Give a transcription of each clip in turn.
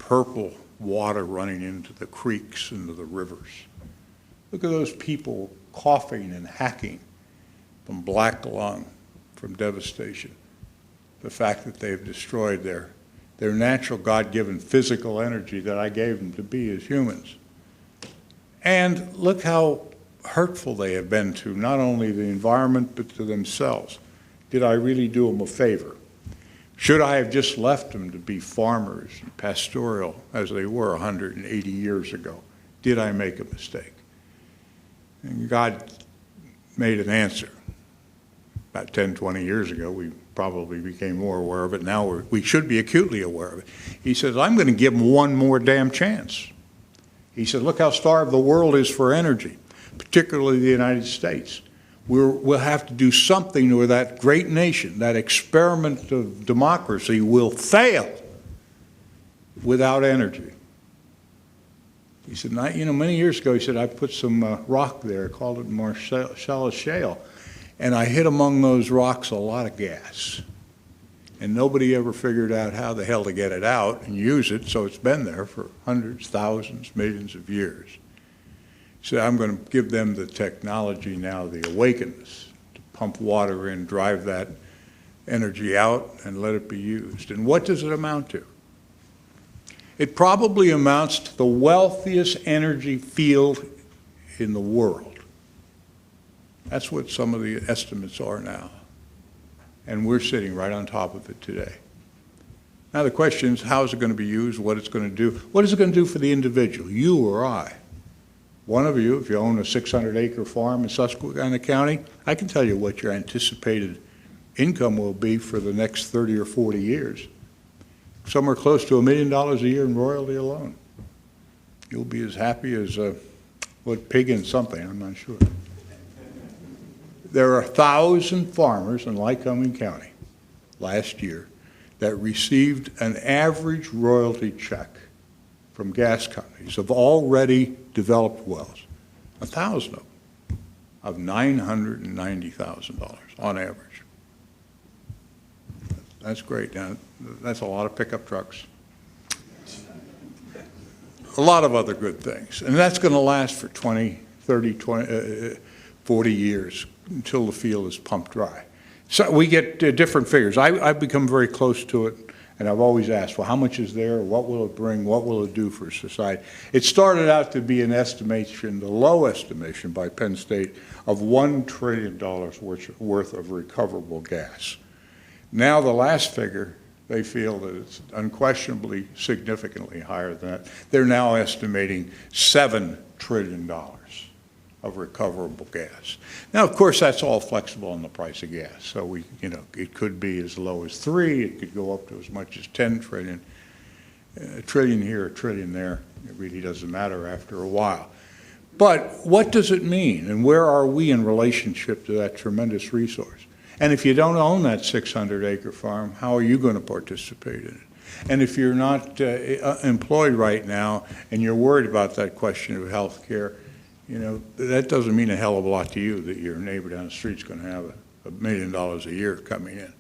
purple water running into the creeks, into the rivers. Look at those people coughing and hacking from black lung, from devastation. The fact that they've destroyed their natural God-given physical energy that I gave them to be as humans. And look how hurtful they have been to not only the environment, but to themselves. Did I really do them a favor? Should I have just left them to be farmers and pastoral as they were 180 years ago? Did I make a mistake? And God made an answer. About 10, 20 years ago, we probably became more aware of it. Now we should be acutely aware of it. He says, I'm going to give them one more damn chance. He said, look how starved the world is for energy, particularly the United States. We'll have to do something where that great nation, that experiment of democracy, will fail without energy. He said, many years ago, he said, I put some rock there, called it Marcellus Shale, and I hid among those rocks a lot of gas. And nobody ever figured out how the hell to get it out and use it, so it's been there for hundreds, thousands, millions of years. So I'm going to give them the technology now, the awakeness, to pump water in, drive that energy out, and let it be used. And what does it amount to? It probably amounts to the wealthiest energy field in the world. That's what some of the estimates are now. And we're sitting right on top of it today. Now the question is, how is it going to be used, what it's going to do? What is it going to do for the individual, you or I? One of you, if you own a 600-acre farm in Susquehanna County, I can tell you what your anticipated income will be for the next 30 or 40 years. Somewhere close to $1 million a year in royalty alone. You'll be as happy as what pig in something, I'm not sure. There are 1,000 farmers in Lycoming County last year that received an average royalty check from gas companies of already developed wells, 1,000 of them, of $990,000 on average. That's great. Now, that's a lot of pickup trucks. A lot of other good things. And that's going to last for 20, 30, 40 years until the field is pumped dry. So we get different figures. I've become very close to it. And I've always asked, well, how much is there? What will it bring? What will it do for society? It started out to be an estimation, the low estimation by Penn State, of $1 trillion worth of recoverable gas. Now the last figure, they feel that it's unquestionably significantly higher than that. They're now estimating $7 trillion of recoverable gas. Now, of course, that's all flexible on the price of gas. So it could be as low as 3, it could go up to as much as 10 trillion. A trillion here, a trillion there. It really doesn't matter after a while. But what does it mean, and where are we in relationship to that tremendous resource? And if you don't own that 600-acre farm, how are you going to participate in it? And if you're not employed right now and you're worried about that question of health care, that doesn't mean a hell of a lot to you that your neighbor down the street's going to have $1 million a year coming in.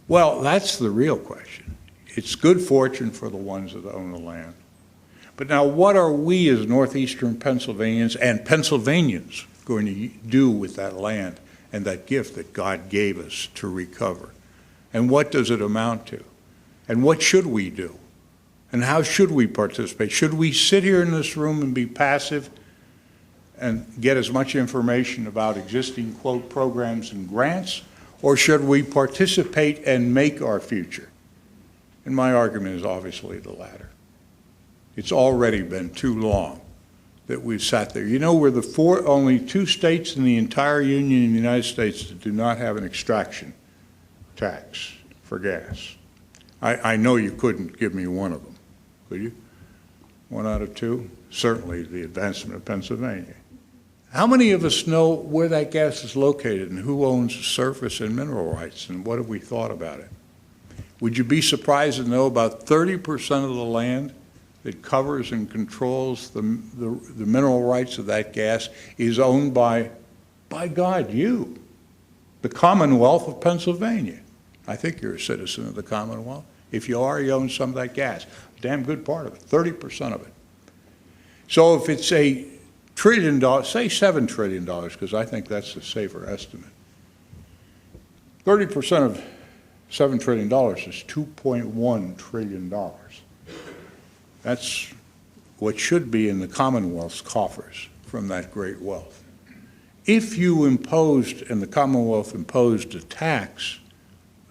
Well, that's the real question. It's good fortune for the ones that own the land. But now what are we as northeastern Pennsylvanians and Pennsylvanians going to do with that land and that gift that God gave us to recover? And what does it amount to? And what should we do? And how should we participate? Should we sit here in this room and be passive and get as much information about existing, quote, programs and grants, or should we participate and make our future? And my argument is obviously the latter. It's already been too long that we've sat there. We're the only 2 states in the entire Union in the United States that do not have an extraction tax for gas. I know you couldn't give me one of them, could you? 1 out of 2? Certainly the advancement of Pennsylvania. How many of us know where that gas is located and who owns the surface and mineral rights, and what have we thought about it? Would you be surprised to know about 30% of the land that covers and controls the mineral rights of that gas is owned by God, you, the Commonwealth of Pennsylvania. I think you're a citizen of the Commonwealth. If you are, you own some of that gas. damn good part of it, 30% of it. So if it's $1 trillion, say $7 trillion, because I think that's a safer estimate. 30% of $7 trillion is $2.1 trillion. That's what should be in the Commonwealth's coffers from that great wealth. If you imposed, and the Commonwealth imposed a tax,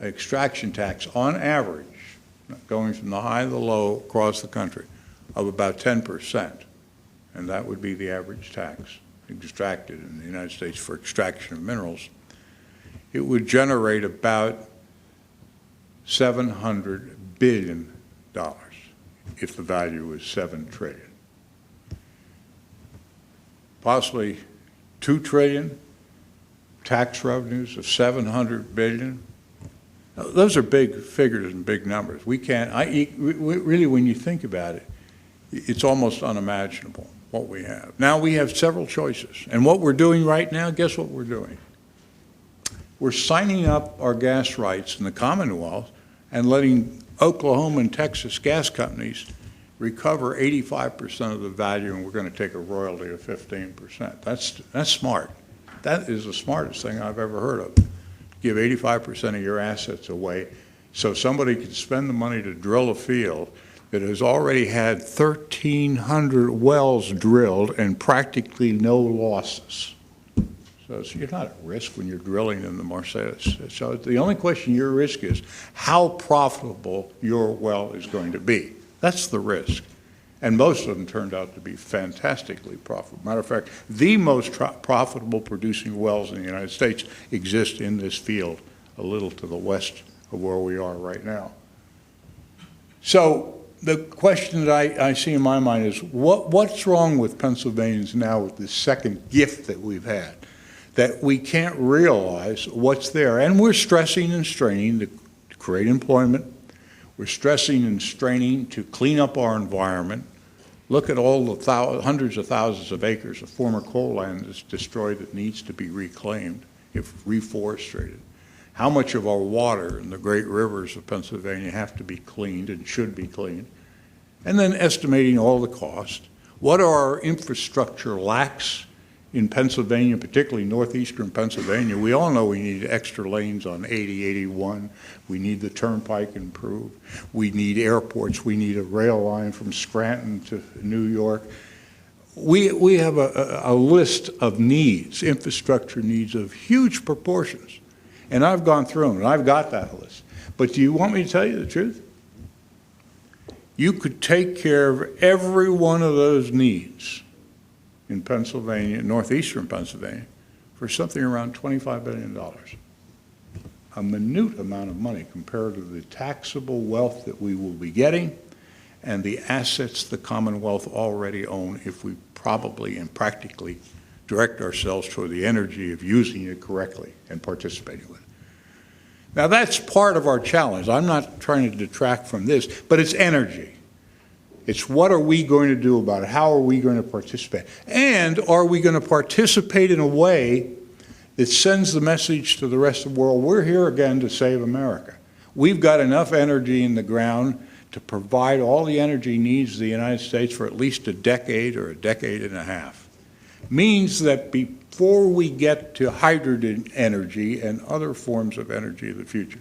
an extraction tax on average, going from the high to the low across the country, of about 10%, and that would be the average tax extracted in the United States for extraction of minerals, it would generate about $700 billion if the value was $7 trillion. Possibly $2 trillion, tax revenues of $700 billion. Now, those are big figures and big numbers. We can't, really, when you think about it, it's almost unimaginable what we have. Now we have several choices. And what we're doing right now, guess what we're doing? We're signing up our gas rights in the Commonwealth and letting Oklahoma and Texas gas companies recover 85% of the value, and we're going to take a royalty of 15%. That's smart. That is the smartest thing I've ever heard of. Give 85% of your assets away so somebody can spend the money to drill a field that has already had 1,300 wells drilled and practically no losses. So you're not at risk when you're drilling in the Marcellus. So the only question your risk is how profitable your well is going to be. That's the risk. And most of them turned out to be fantastically profitable. Matter of fact, the most profitable producing wells in the United States exist in this field a little to the west of where we are right now. So the question that I see in my mind is what's wrong with Pennsylvanians now with this second gift that we've had, that we can't realize what's there? And we're stressing and straining to create employment. We're stressing and straining to clean up our environment. Look at all the hundreds of thousands of acres of former coal land that's destroyed that needs to be reclaimed, if reforested. How much of our water in the great rivers of Pennsylvania have to be cleaned and should be cleaned? And then estimating all the cost. What are our infrastructure lacks in Pennsylvania, particularly northeastern Pennsylvania? We all know we need extra lanes on 80, 81. We need the turnpike improved. We need airports. We need a rail line from Scranton to New York. We have a list of needs, infrastructure needs of huge proportions. And I've gone through them, and I've got that list. But do you want me to tell you the truth? You could take care of every one of those needs in Pennsylvania, northeastern Pennsylvania, for something around $25 billion. A minute amount of money compared to the taxable wealth that we will be getting and the assets the Commonwealth already own if we probably and practically direct ourselves toward the energy of using it correctly and participating with it. Now that's part of our challenge. I'm not trying to detract from this, but it's energy. It's what are we going to do about it? How are we going to participate? And are we going to participate in a way that sends the message to the rest of the world, we're here again to save America. We've got enough energy in the ground to provide all the energy needs of the United States for at least a decade or a decade and a half. Means that before we get to hydrogen energy and other forms of energy of the future,